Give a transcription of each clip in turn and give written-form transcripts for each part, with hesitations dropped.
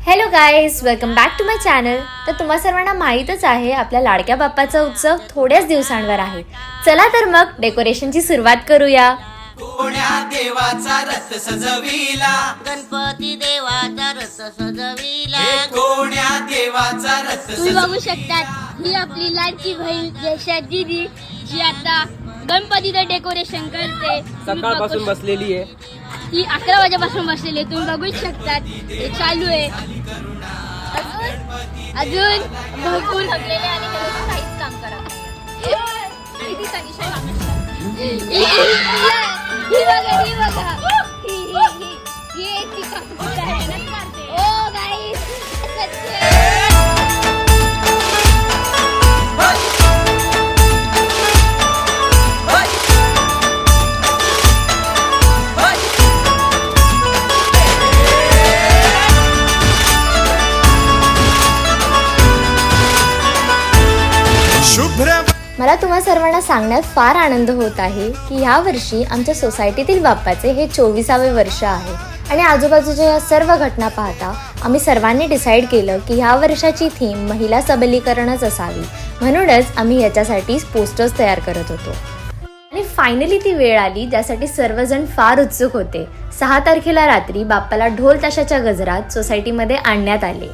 Hello guys, welcome back to my channel. तर तुम्हा सर्वांना माहीतच आहे आपल्या लाडक्या बाप्पाचा उत्सव थोड्याच दिवसांवर आहे. चला तर मग डेकोरेशनची सुरुवात करूया. कोण्या देवाचा रथ सजविला, गणपती देवाचा रथ सजविला. कोण्या देवाचा रथ तुम्ही बघू शकतात ही आपली लाडकी बहीण जयशा दीदी जी आता गणपतीचं डेकोरेशन करते. सकाळपासून बसलेली आहे. ही 11 वाजेपासून बसलेली आहे. तुम्ही बघू शकतात हे चालू आहे. अजून भरपूर थकलेले आणि त्यांचं काहीच काम करत नाही. ही बघा. ही एकटी काम करते. ओ गाईस, मला तुम्हा सर्वांना सांगण्यात फार आनंद होत आहे की ह्या वर्षी आमच्या सोसायटीतील बाप्पाचे हे 24वे वर्ष आहे. आणि आजूबाजूच्या या सर्व घटना पाहता आम्ही सर्वांनी डिसाईड केलं की ह्या वर्षाची थीम महिला सबलीकरणच असावी. म्हणूनच आम्ही याच्यासाठी पोस्टर्स तयार करत होतो. आणि फायनली ती वेळ आली ज्यासाठी सर्वजण फार उत्सुक होते. 6 तारखेला रात्री बाप्पाला ढोल ताशाच्या गजरात सोसायटीमध्ये आणण्यात आले.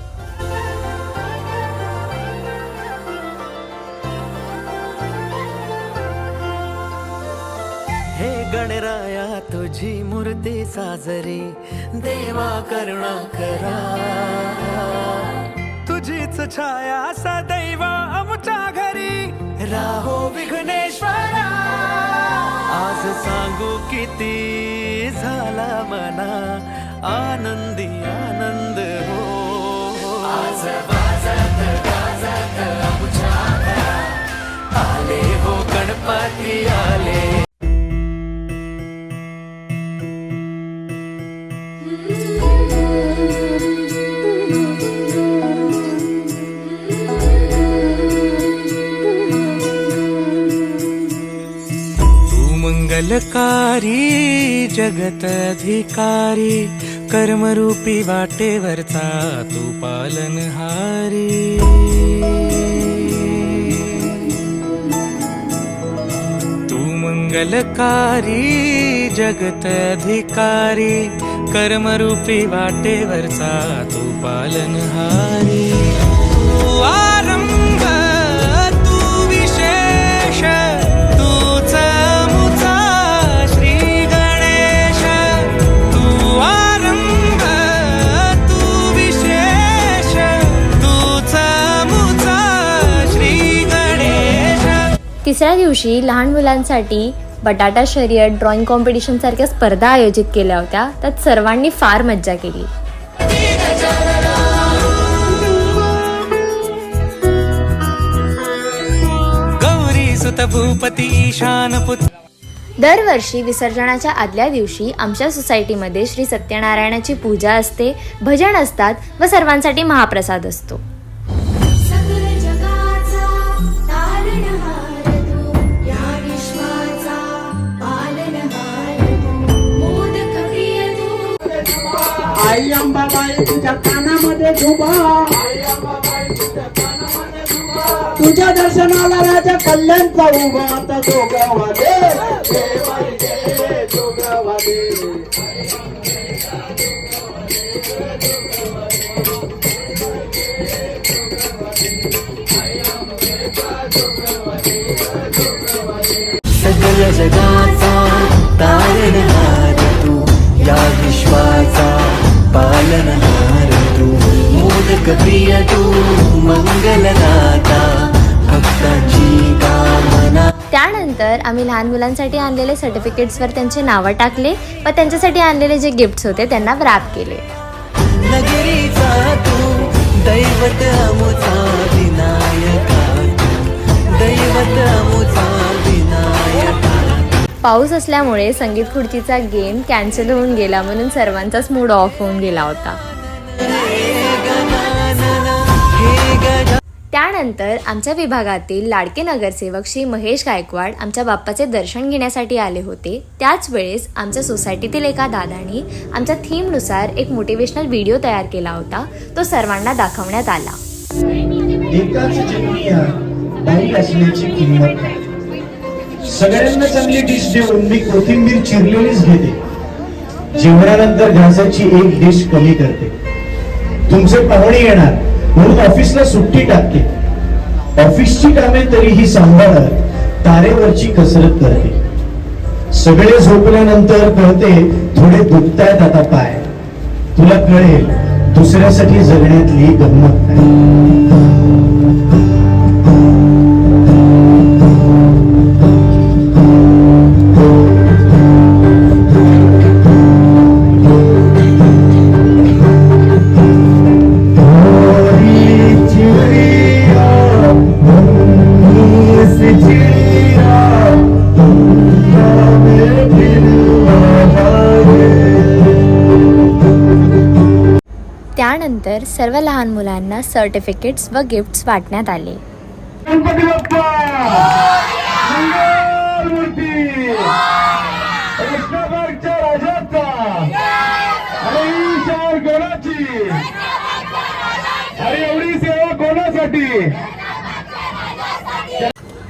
हे गणराया तुझी मूर्ती साजरी, देवा करुणा करा. तुझीच छाया सदैव आमच्या घरी राहो विघ्नेश्वरा. आज सांगू किती झाला मना आनंदी आनंद हो. आज वाजत गाजत आमच्या घरात आले हो गणपती आले. मंगलकारी जगत अधिकारी, कर्मरूपी वाटेवरचा तू पालनहारी. तू मंगलकारी जगत अधिकारी, कर्मरूपी वाटेवरचा तू पालनहारी. तू आरंभ तू विशेष तिसऱ्या दिवशी लहान मुलांसाठी बटाटा शर्यत, ड्रॉइंग कॉम्पिटिशन सारख्या स्पर्धा आयोजित केल्या होत्या. त्यात सर्वांनी फार मज्जा केली. गौरी सुत भूपती ईशान पुत्र. दरवर्षी विसर्जनाच्या आदल्या दिवशी आमच्या सोसायटीमध्ये श्री सत्यनारायणाची पूजा असते, भजन असतात व सर्वांसाठी महाप्रसाद असतो. आई अंबाबाई तुझ्या कानामध्ये झोपा, तुझ्या दर्शनाला राजा कल्याणचा उभा. आता दोघावादे दोघावादे सगळ्या जगाचा तारणहार तू, या विश्वाचा पालनहार तू. मोदक प्रिय तू, मंगलदाता, भक्तांची कामना. त्यानंतर आम्ही लहान मुलांसाठी आणलेले सर्टिफिकेट्सवर त्यांचे नावं टाकले व त्यांच्यासाठी आणलेले जे गिफ्ट्स होते त्यांना रॅप केले. नगरीचा तू दैवत अमुचा विनायका, दैवत अमुचा विनायका. पाऊस असल्यामुळे संगीत खुर्चीचा गेम कॅन्सल होऊन गेला, म्हणून सर्वांचाच मूड ऑफ होऊन गेला होता. त्यानंतर आमच्या विभागातील लाडके नगरसेवक श्री महेश गायकवाड आमच्या बाप्पाचे दर्शन घेण्यासाठी आले होते. त्याच वेळेस आमच्या सोसायटीतील एका दादानी आमच्या थीमनुसार एक मोटिवेशनल व्हिडिओ तयार केला होता. तो सर्वांना दाखवण्यात आला. एकाच जन्मी या बाई असण्याची किंमत नाही. सगळ्यांना चांगली डिश देऊन मी कोथिंबीर चिरलेलीच घेते. जेवणानंतर घासाची एक डिश कमी करते. तुमचे पाहुणे येणार म्हणून ऑफिसला सुट्टी टाकते. ऑफिसची कामे तरीही सांभाळत तारेवरची कसरत करते. सगळे झोपल्यानंतर कळते थोडे दुखतायत आता पाय. तुला कळेल दुसऱ्यासाठी जगण्यातली गंमत काय. त्यानंतर सर्व लहान मुलांना सर्टिफिकेट्स व गिफ्ट्स वाटण्यात आले. गणपती बाप्पा मंगलमूर्ती कृष्णबागच्या राजाचा अरे ईशान कोणाची अरे एवढी सेवा कोणासाठी.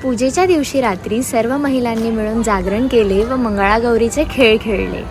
पूजेच्या दिवशी रात्री सर्व महिलांनी मिळून जागरण केले व मंगळागौरीचे खेळ खेळले.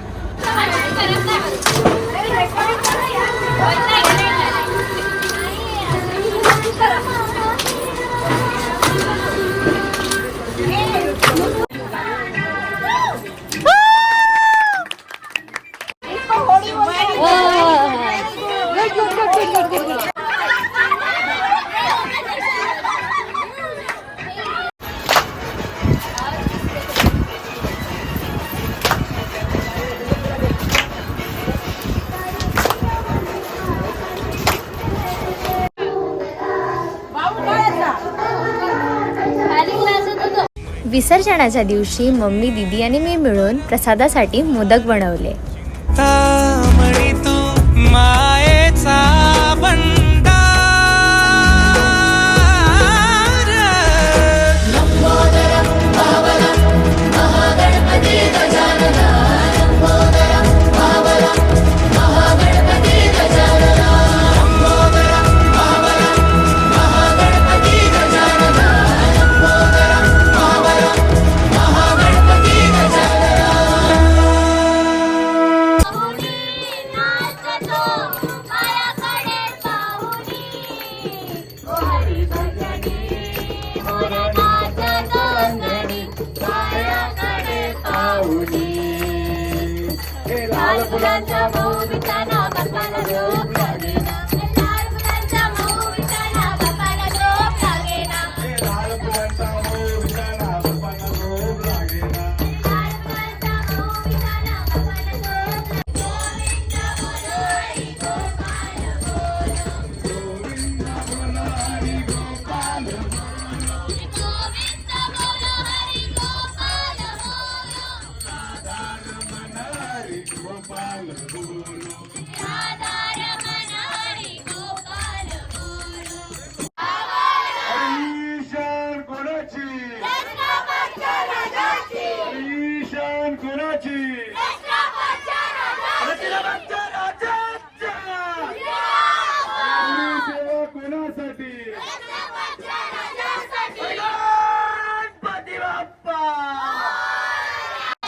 विसर्जनाच्या दिवशी मम्मी, दीदी आणि मी मिळून प्रसादासाठी मोदक बनवले. तामणी तू मायेचा भंडार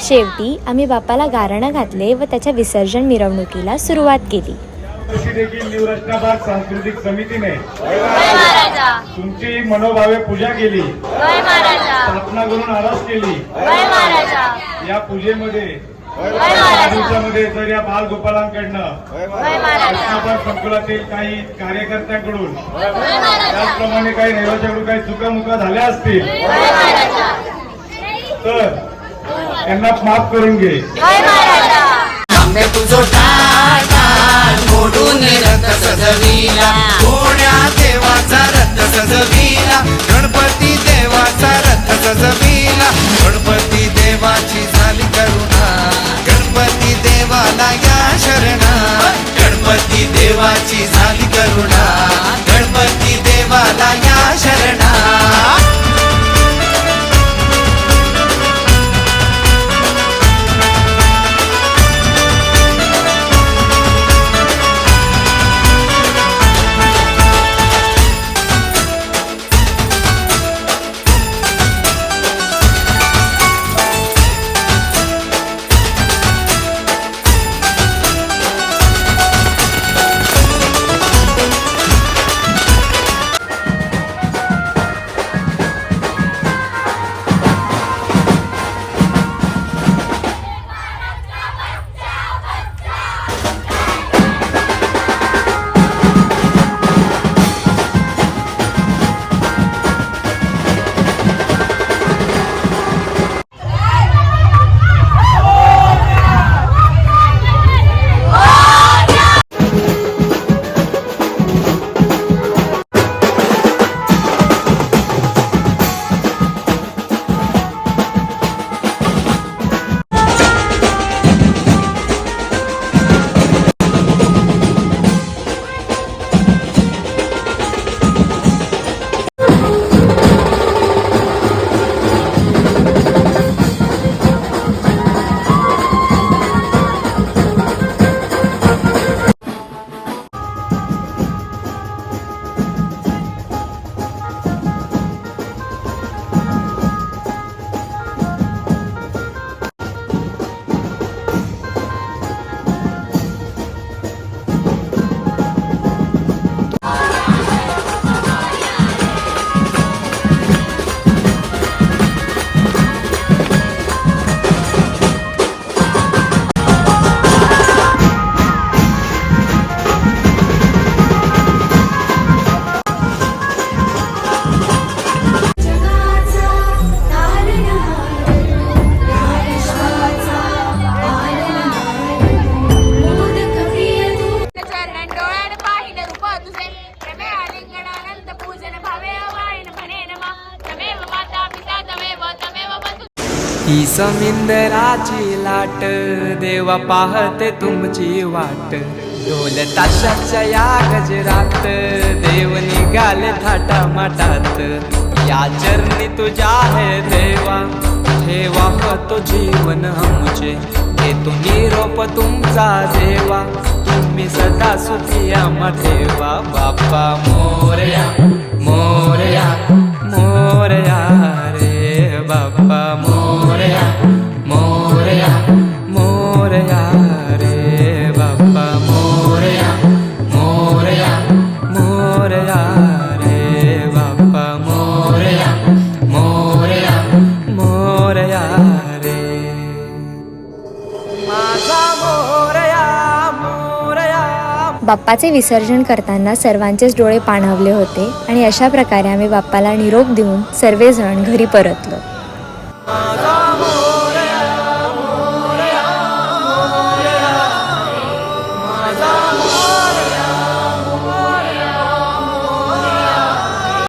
शेवटी आम्ही बाप्पाला गारणं घातले व त्याच्या विसर्जन मिरवणुकीला सुरुवात केली. देखील न्यू रत्नाबाग सांस्कृतिक समितीने तुमची मनोभावे पूजा केली. स्थापना करून आरास केली. या पूजेमध्ये दिवसामध्ये जर या बालगोपालांकडनं रत्नाबाग संकुलातील काही कार्यकर्त्यांकडून त्याचप्रमाणे काही रहिवाशांकडून काही चुकामुका झाल्या असतील तर त्यांना माफ करून घे. तुझो मोडून रथ सजविला कोण्या देवाचा रथ सजविला गणपती देवाचा रथ सजविला गणपती देवाची झाली करुणा गणपती देवाला या शरणा गणपती देवाची झाली करुणा गणपती देवाला या तुझे रमे आलिंगनानंद पूजन भावे वायन म्हणे नमा तमेव माता पिता तमेव बंधू. ही समिंदराची लाट देवा पाहते तुमची वाट ढोल ताशाच्या या गजरात देव निघाले थाटा माटात या चरणी तुझ्या है देवा ठेवा तो जीवन आमचे घेतो निरोप तुमचा देवा तुम्ही सदा सुखी आम्हा ठेवा बाप्पा मोरया मोरया मोरया रे बाप्पा मोरया मोरया मोरया रे बाप्पा मोरया मोरया मोरया रे बाप्पा मोरया मोरया मोरया रे माझा मोरया मोरया. बाप्पाचे विसर्जन करताना सर्वांचेच डोळे पाणावले होते आणि अशा प्रकारे आम्ही बाप्पाला निरोप देऊन सर्वजण घरी परतलो. माझा